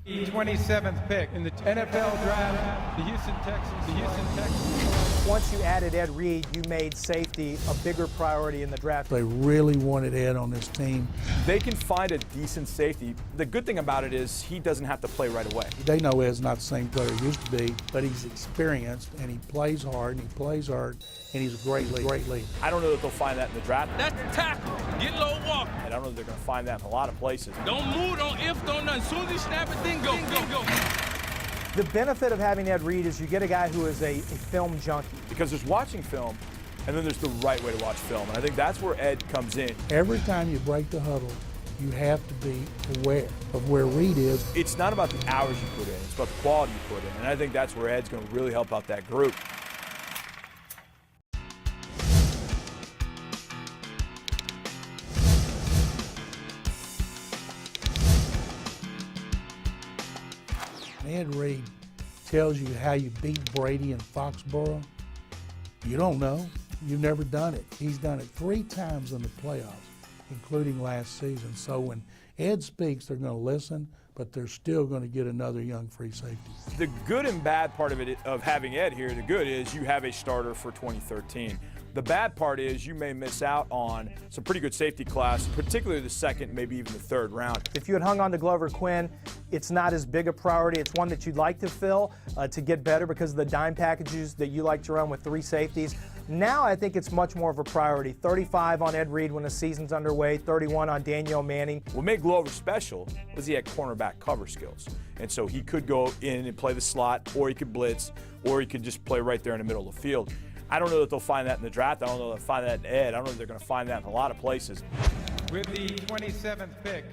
The 27th pick in the NFL draft, the Houston Texans. Once you added Ed Reed, you made safety a bigger priority in the draft. They really wanted Ed on this team. They can find a decent safety. The good thing about it is he doesn't have to play right away. They know Ed's not the same player he used to be, but he's experienced and he plays hard and he's a great leader. I don't know that they'll find that in the draft. That's the tackle. Get low, walk. And I don't know that they're going to find that in a lot of places. Don't move, don't if, don't nothing. As soon as he snap it, then go. The benefit of having Ed Reed is you get a guy who is a film junkie. Because there's watching film, and then there's the right way to watch film. And I think that's where Ed comes in. Every time you break the huddle, you have to be aware of where Reed is. It's not about the hours you put in, it's about the quality you put in. And I think that's where Ed's going to really help out that group. Ed Reed tells you how you beat Brady in Foxborough. You don't know. You've never done it. He's done it 3 times in the playoffs, including last season. So when Ed speaks, they're going to listen, but they're still going to get another young free safety. The good and bad part of having Ed here, the good is you have a starter for 2013. The bad part is you may miss out on some pretty good safety class, particularly the second, maybe even the third round. If you had hung on to Glover Quinn, it's not as big a priority. It's one that you'd like to fill to get better because of the dime packages that you like to run with 3 safeties. Now I think it's much more of a priority. 35 on Ed Reed when the season's underway, 31 on Daniel Manning. What made Glover special was he had cornerback cover skills. And so he could go in and play the slot, or he could blitz, or he could just play right there in the middle of the field. I don't know that they'll find that in the draft. I don't know that they'll find that in Ed. I don't know that they're going to find that in a lot of places. With the 27th pick.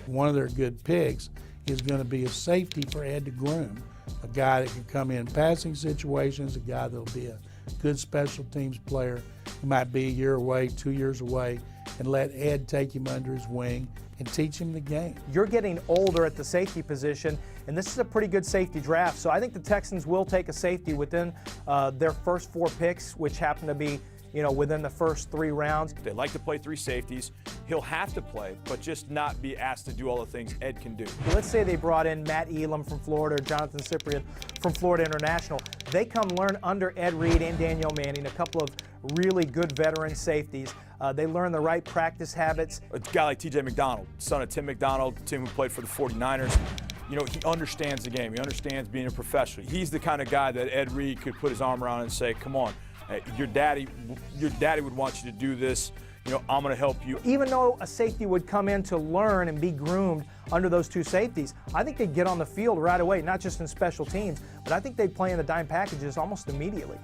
One of their good picks is going to be a safety for Ed to groom, a guy that can come in passing situations, a guy that'll be a good special teams player. He might be a year away, 2 years away, and let Ed take him under his wing and teach him the game. You're getting older at the safety position, and this is a pretty good safety draft. So I think the Texans will take a safety within their first 4 picks, which happen to be, within the first 3 rounds. They like to play 3 safeties. He'll have to play, but just not be asked to do all the things Ed can do. Let's say they brought in Matt Elam from Florida or Jonathan Cyprian from Florida International. They come learn under Ed Reed and Daniel Manning, a couple of really good veteran safeties. They learn the right practice habits. A guy like T.J. McDonald, son of Tim McDonald, Tim who played for the 49ers, he understands the game. He understands being a professional. He's the kind of guy that Ed Reed could put his arm around and say, come on, your daddy would want you to do this. I'm going to help you. Even though a safety would come in to learn and be groomed under those 2 safeties, I think they'd get on the field right away, not just in special teams, but I think they'd play in the dime packages almost immediately.